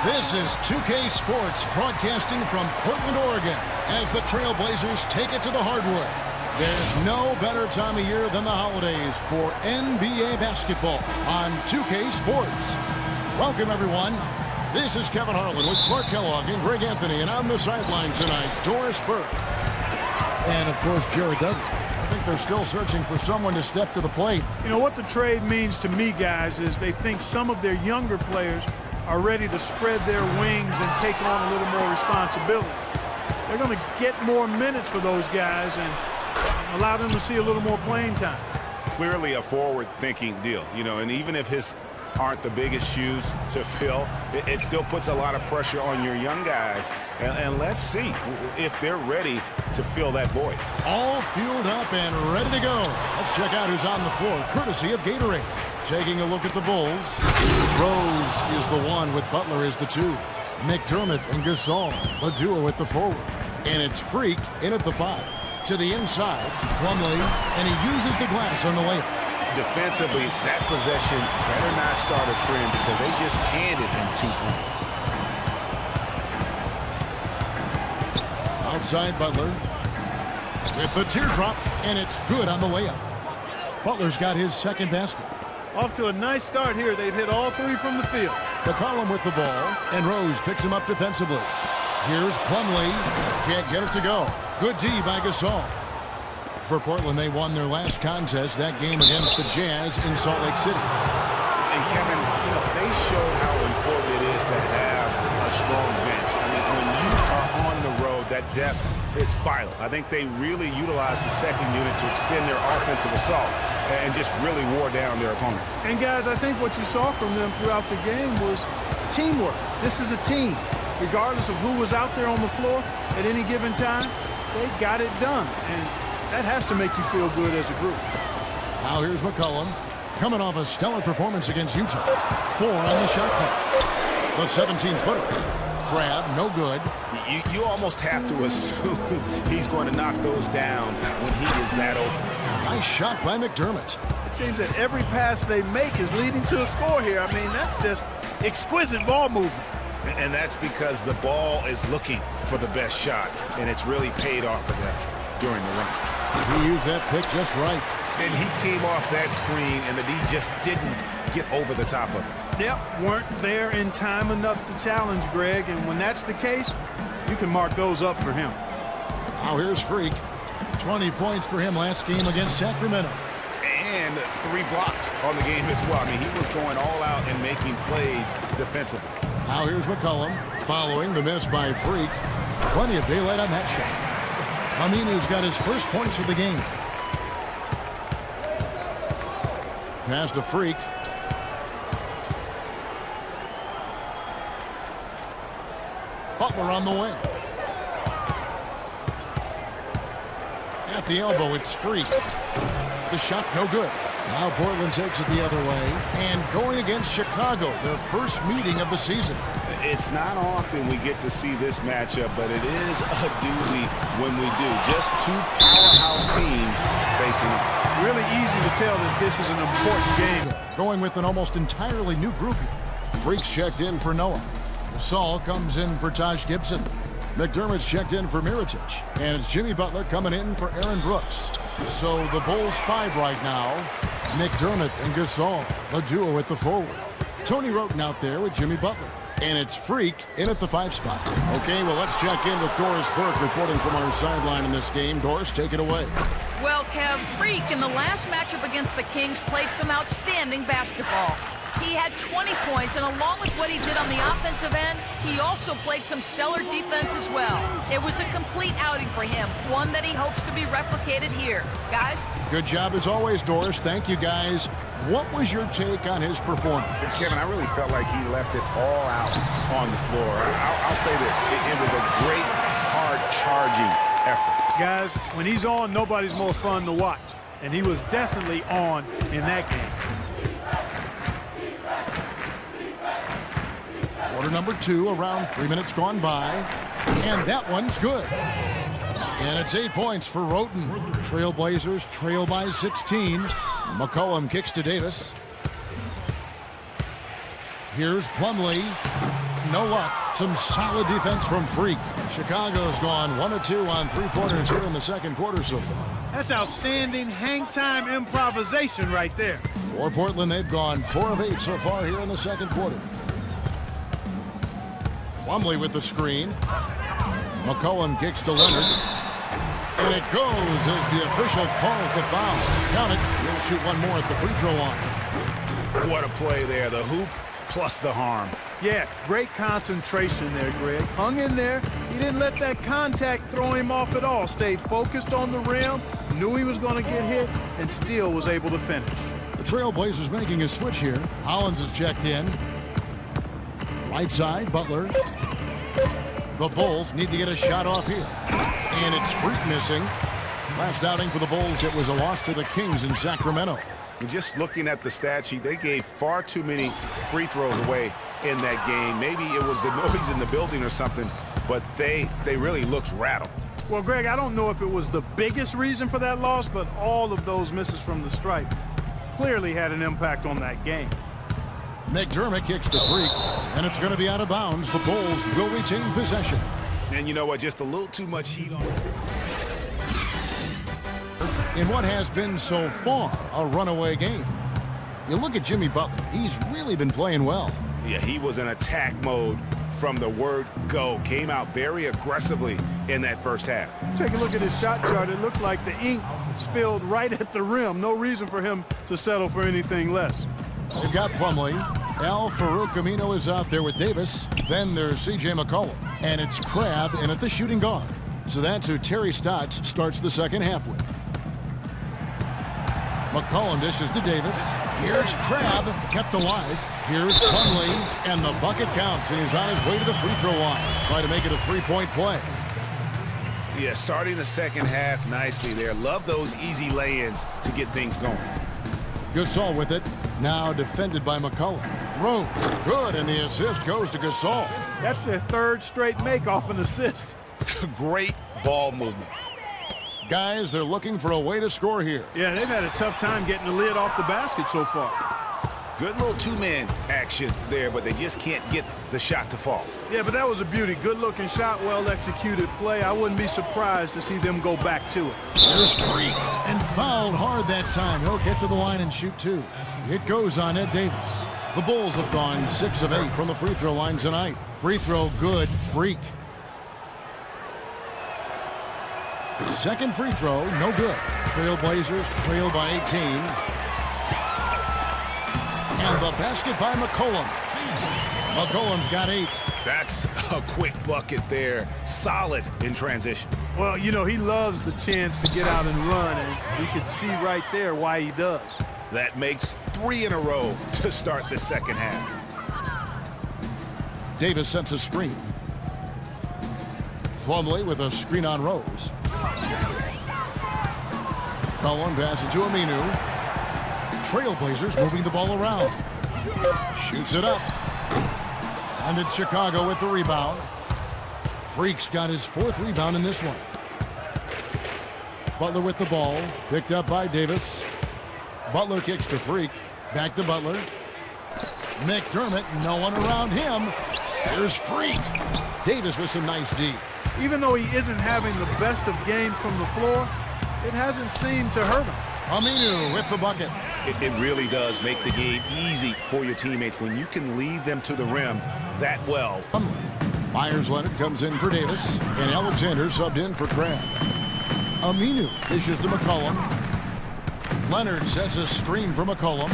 This is 2K Sports broadcasting from Portland, Oregon, as the Trailblazers take it to the hardwood. There's no better time of year than the holidays for NBA basketball on 2K Sports. Welcome, everyone. This is Kevin Harlan with Clark Kellogg and Greg Anthony, and on the sideline tonight, Doris Burke. And, of course, Jared Dudley. I think they're still searching for someone to step to the plate. You know, what the trade means to me, guys, is they think some of their younger players are ready to spread their wings and take on a little more responsibility. They're going to get more minutes for those guys and allow them to see a little more playing time. Clearly a forward-thinking deal, you know, and even if his aren't the biggest shoes to fill, it still puts a lot of pressure on your young guys. And let's see if they're ready to fill that void. All fueled up and ready to go. Let's check out who's on the floor, courtesy of Gatorade. Taking a look at the Bulls. Rose is the one with Butler is the two. McDermott and Gasol, the duo with the forward. And it's Freak in at the 5. To the inside, Plumlee, and he uses the glass on the layup. Defensively, that possession better not start a trend because they just handed him 2 points. Outside Butler with the teardrop, and it's good on the layup. Butler's got his second basket. Off to a nice start here. They've hit all 3 from the field. McCollum with the ball, and Rose picks him up defensively. Here's Plumlee. Can't get it to go. Good D by Gasol. For Portland, they won their last contest, that game against the Jazz in Salt Lake City. And Kevin, you know, they showed how important it is to have a strong bench. I mean, when you are on the road, that depth is vital. I think they really utilized the second unit to extend their offensive assault and just really wore down their opponent. And guys, I think what you saw from them throughout the game was teamwork. This is a team. Regardless of who was out there on the floor at any given time, they got it done. And that has to make you feel good as a group. Now here's McCollum, coming off a stellar performance against Utah. 4 on the shot clock. The 17-footer. Crab, no good. You almost have to assume he's going to knock those down when he is that open. Nice shot by McDermott. It seems that every pass they make is leading to a score here. I mean, that's just exquisite ball movement. And that's because the ball is looking for the best shot, and it's really paid off for them during the run. He used that pick just right. And he came off that screen, and the D just didn't get over the top of it. Yep, weren't there in time enough to challenge Greg, and when that's the case, you can mark those up for him. Now here's Freak. 20 points for him last game against Sacramento. And 3 blocks on the game as well. I mean, he was going all out and making plays defensively. Now here's McCollum, following the miss by Freak. Plenty of daylight on that shot. Aminu's got his first points of the game. Pass to Freak. Butler on the wing. At the elbow, it's Freak. The shot no good. Now Portland takes it the other way. And going against Chicago, their first meeting of the season. It's not often we get to see this matchup, but it is a doozy when we do. Just 2 powerhouse teams facing them. Really easy to tell that this is an important game. Going with an almost entirely new group here. Freak's checked in for Noah. Saul comes in for Taj Gibson. McDermott's checked in for Mirotic. And it's Jimmy Butler coming in for Aaron Brooks. So the Bulls 5 right now. McDermott and Gasol, the duo at the forward. Tony Roten out there with Jimmy Butler. And it's Freak in at the 5 spot. Okay, well, let's check in with Doris Burke reporting from our sideline in this game. Doris, take it away. Well, Kev, Freak in the last matchup against the Kings played some outstanding basketball. He had 20 points, and along with what he did on the offensive end, he also played some stellar defense as well. It was a complete outing for him, one that he hopes to be replicated here. Guys? Good job as always, Doris. Thank you, guys. What was your take on his performance? Kevin, I really felt like he left it all out on the floor. I'll say this. It was a great, hard-charging effort. Guys, when he's on, nobody's more fun to watch. And he was definitely on in that game. Quarter number 2, around 3 minutes gone by. And that one's good. And it's 8 points for Roten. Trailblazers trail by 16. McCollum kicks to Davis. Here's Plumlee. no luck. Some solid defense from Freak. Chicago's gone 1 of 2 on three-pointers here in the second quarter so far. That's outstanding hang-time improvisation right there. For Portland, they've gone 4 of 8 so far here in the second quarter. Plumlee with the screen. McCollum kicks to Leonard. And it goes as the official calls the foul. Count it. He'll shoot one more at the free throw line. What a play there. The hoop plus the harm. Yeah, great concentration there, Greg. Hung in there. He didn't let that contact throw him off at all. Stayed focused on the rim, knew he was going to get hit, and still was able to finish. The Trailblazers making a switch here. Hollins is checked in. Right side, Butler. The Bulls need to get a shot off here. And it's Freak missing. Last outing for the Bulls, it was a loss to the Kings in Sacramento. And just looking at the stat sheet, they gave far too many free throws away in that game. Maybe it was the noise in the building or something, but they really looked rattled. Well, Greg, I don't know if it was the biggest reason for that loss, but all of those misses from the stripe clearly had an impact on that game. McDermott kicks to Freak, and it's going to be out of bounds. The Bulls will retain possession. And you know what? Just a little too much heat on it. In what has been so far a runaway game. You look at Jimmy Butler. He's really been playing well. Yeah, he was in attack mode from the word go. Came out very aggressively in that first half. Take a look at his shot chart. It looks like the ink spilled right at the rim. No reason for him to settle for anything less. They've got Plumlee. Al Farouk Amino is out there with Davis. Then there's C.J. McCollum. And it's Crabbe in at the shooting guard. So that's who Terry Stotts starts the second half with. McCollum dishes to Davis. Here's Crabbe, kept alive. Here's Plumlee, and the bucket counts, and he's on his way to the free throw line. Try to make it a three-point play. Yeah, starting the second half nicely there. Love those easy lay-ins to get things going. Gasol with it. Now defended by McCollum. Rose, good, and the assist goes to Gasol. That's their third straight make off an assist. Great ball movement. Guys, they're looking for a way to score here. Yeah, they've had a tough time getting the lid off the basket so far. Good little two-man action there, but they just can't get the shot to fall. Yeah, but that was a beauty. Good-looking shot, well-executed play. I wouldn't be surprised to see them go back to it. There's Freak, and fouled hard that time. He'll get to the line and shoot two. It goes on Ed Davis. The Bulls have gone 6 of 8 from the free throw line tonight. Free throw good, Freak. Second free throw, no good. Trailblazers trail by 18. And the basket by McCollum. McCollum's got 8. That's a quick bucket there. Solid in transition. Well, you know, he loves the chance to get out and run, and you can see right there why he does. That makes 3 in a row to start the second half. Davis sets a screen. Plumlee with a screen on Rose. Cullen passes to Aminu. Trailblazers moving the ball around. Shoots it up. And it's Chicago with the rebound. Freak's got his 4th rebound in this one. Butler with the ball. Picked up by Davis. Butler kicks to Freak. Back to Butler. McDermott, no one around him. Here's Freak. Davis with some nice D. Even though he isn't having the best of games from the floor, it hasn't seemed to hurt him. Aminu with the bucket. It really does make the game easy for your teammates when you can lead them to the rim that well. Myers-Leonard comes in for Davis, and Alexander subbed in for Crabbe. Aminu dishes to McCollum. Leonard sets a screen for McCollum.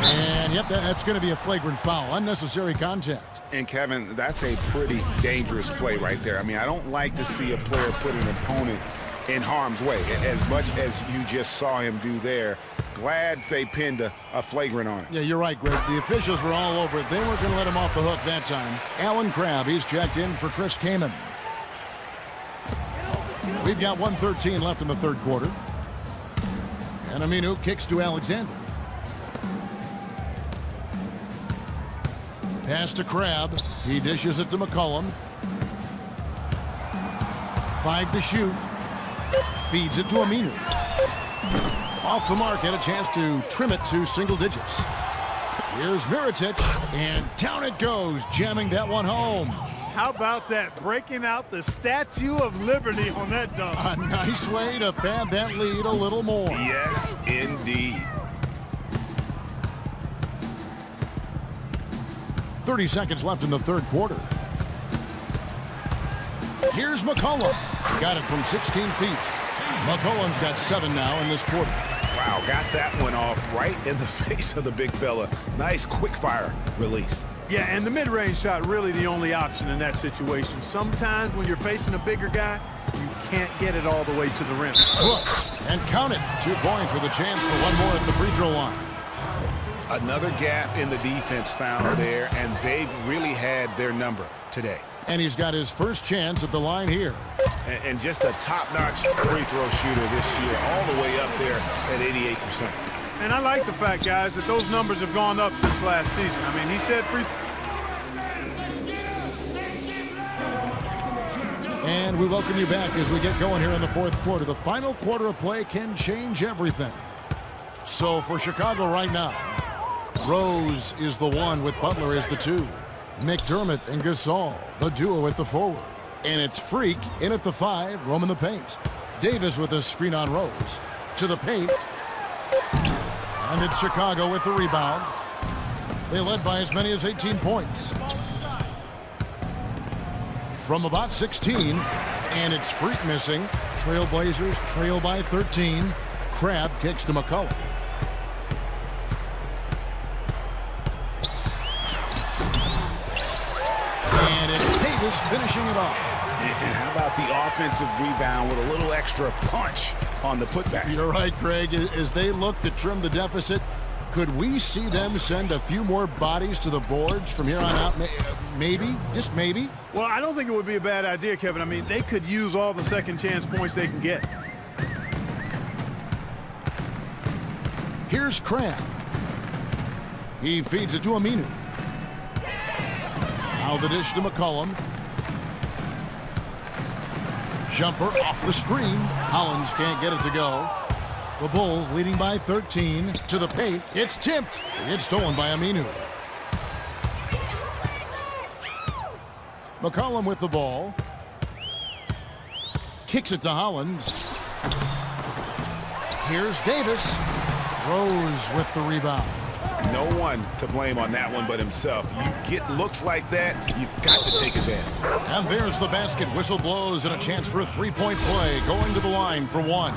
And, yep, that's going to be a flagrant foul. Unnecessary contact. And, Kevin, that's a pretty dangerous play right there. I mean, I don't like to see a player put an opponent in harm's way, as much as you just saw him do there. Glad they pinned a flagrant on it. Yeah, you're right, Greg. The officials were all over it. They weren't going to let him off the hook that time. Alan Crabbe, he's checked in for Chris Kaman. We've got 1:13 left in the third quarter. And Aminu kicks to Alexander. Pass to Crabbe. He dishes it to McCollum. 5 to shoot. Feeds it to Aminu. Off the mark, had a chance to trim it to single digits. Here's Mirotic, and down it goes, jamming that one home. How about that? Breaking out the Statue of Liberty on that dunk. A nice way to pad that lead a little more. Yes, indeed. 30 seconds left in the third quarter. Here's McCollum. Got it from 16 feet. McCollum's got 7 now in this quarter. Wow, got that one off right in the face of the big fella. Nice quick fire release. Yeah, and the mid-range shot really the only option in that situation. Sometimes when you're facing a bigger guy, you can't get it all the way to the rim. Brooks, and count it. 2 points with a chance for one more at the free throw line. Another gap in the defense found there, and they've really had their number today. And he's got his first chance at the line here. And just a top-notch free throw shooter this year, all the way up there at 88%. And I like the fact, guys, that those numbers have gone up since last season. I mean, he said free. And we welcome you back as we get going here in the fourth quarter. The final quarter of play can change everything. So for Chicago right now, Rose is the 1 with Butler as the 2. McDermott and Gasol, the duo at the forward. And it's Freak in at the 5, roaming the paint. Davis with a screen on Rose. To the paint. And it's Chicago with the rebound. They led by as many as 18 points. From about 16, and it's Freak missing. Trailblazers trail by 13. Crabbe kicks to McCollum. And it's Davis finishing it off. And how about the offensive rebound with a little extra punch on the putback? You're right, Greg. As they look to trim the deficit, could we see them send a few more bodies to the boards from here on out? Maybe, just maybe. Well, I don't think it would be a bad idea, Kevin. I mean, they could use all the second chance points they can get. Here's Crabbe. He feeds it to Aminu. Now the dish to McCollum. Jumper off the screen. Hollins can't get it to go. The Bulls leading by 13 to the paint. It's tipped. It's stolen by Aminu. McCollum with the ball. Kicks it to Hollins. Here's Davis. Rose with the rebound. No one to blame on that one but himself. You get looks like that, you've got to take advantage. And there's the basket. Whistle blows and a chance for a three-point play. Going to the line for 1.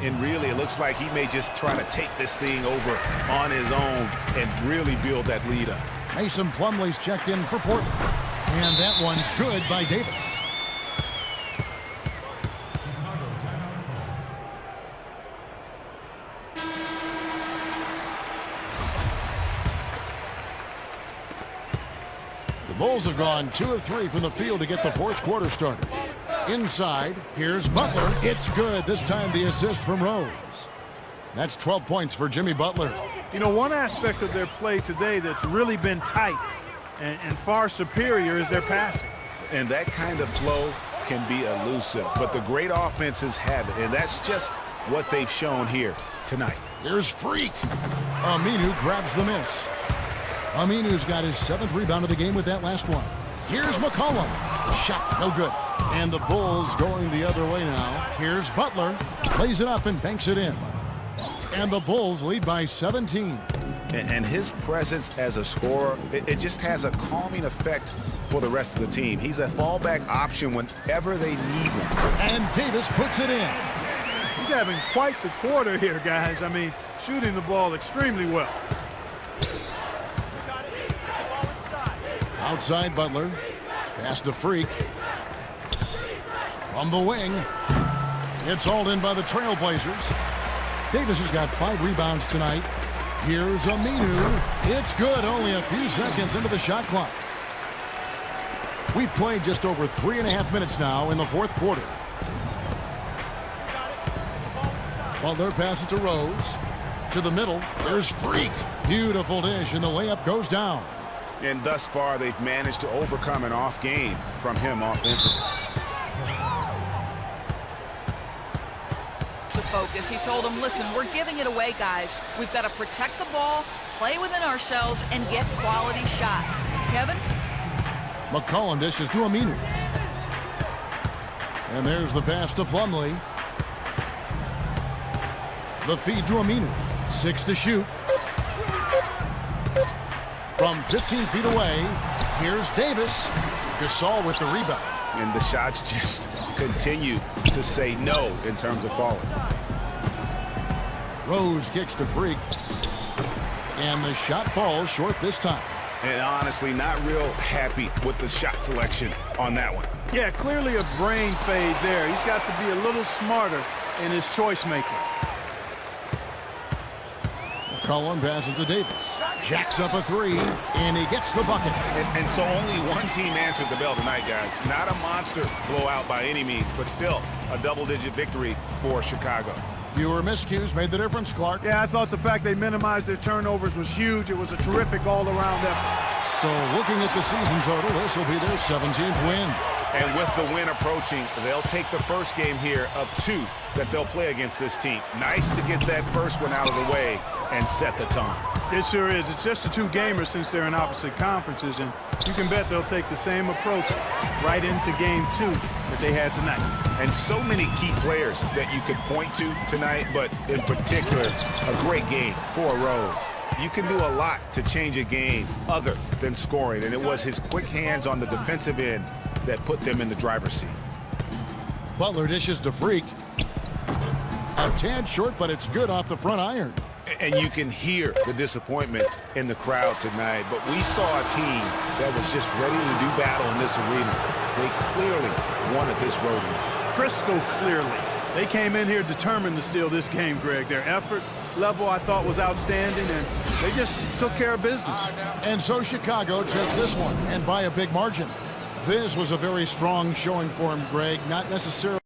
And really, it looks like he may just try to take this thing over on his own and really build that lead up. Mason Plumlee's checked in for Portland. And that one's good by Davis. The Bulls have gone 2 of 3 from the field to get the fourth quarter started. Inside, here's Butler. It's good. This time the assist from Rose. That's 12 points for Jimmy Butler. You know, one aspect of their play today that's really been tight and far superior is their passing. And that kind of flow can be elusive, but the great offenses have it, and that's just what they've shown here tonight. Here's Freak. Aminu grabs the miss. Aminu's got his 7th rebound of the game with that last one. Here's McCollum. The shot, no good. And the Bulls going the other way now. Here's Butler. Plays it up and banks it in. And the Bulls lead by 17. And his presence as a scorer, it just has a calming effect for the rest of the team. He's a fallback option whenever they need one. And Davis puts it in. He's having quite the quarter here, guys. I mean, shooting the ball extremely well. Outside Butler. Pass to Freak. From the wing. It's hauled in by the Trailblazers. Davis has got 5 rebounds tonight. Here's Aminu. It's good. Only a few seconds into the shot clock. We've played just over 3.5 minutes now in the fourth quarter. Butler passes to Rose. To the middle. There's Freak. Beautiful dish, and the layup goes down. And thus far, they've managed to overcome an off game from him offensively. focus. He told them, listen, we're giving it away, guys. We've got to protect the ball, play within ourselves, and get quality shots. Kevin? McCollum dishes to Aminu. And there's the pass to Plumlee. The feed to Aminu. 6 to shoot. From 15 feet away, here's Davis. Gasol with the rebound. And the shots just continue to say no in terms of falling. Rose kicks to Freak. And the shot falls short this time. And honestly, not real happy with the shot selection on that one. Yeah, clearly a brain fade there. He's got to be a little smarter in his choice making. McCollum passes to Davis. Jacks up a 3, and he gets the bucket. And so only one team answered the bell tonight, guys. Not a monster blowout by any means, but still a double-digit victory for Chicago. Fewer miscues made the difference, Clark. Yeah, I thought the fact they minimized their turnovers was huge. It was a terrific all-around effort. So looking at the season total, this will be their 17th win. And with the win approaching, they'll take the first game here of 2 that they'll play against this team. Nice to get that first one out of the way and set the tone. It sure is. It's just a 2-gamer since they're in opposite conferences, and you can bet they'll take the same approach right into game 2 that they had tonight. And so many key players that you could point to tonight, but in particular, a great game for Rose. You can do a lot to change a game other than scoring, and it was his quick hands on the defensive end that put them in the driver's seat. Butler dishes to Freak. A tad short, but it's good off the front iron. And you can hear the disappointment in the crowd tonight, but we saw a team that was just ready to do battle in this arena. They clearly wanted this road win. Crystal clearly. They came in here determined to steal this game, Greg. Their effort level, I thought, was outstanding, and they just took care of business. And so Chicago takes this one, and by a big margin. This was a very strong showing for him, Greg. Not necessarily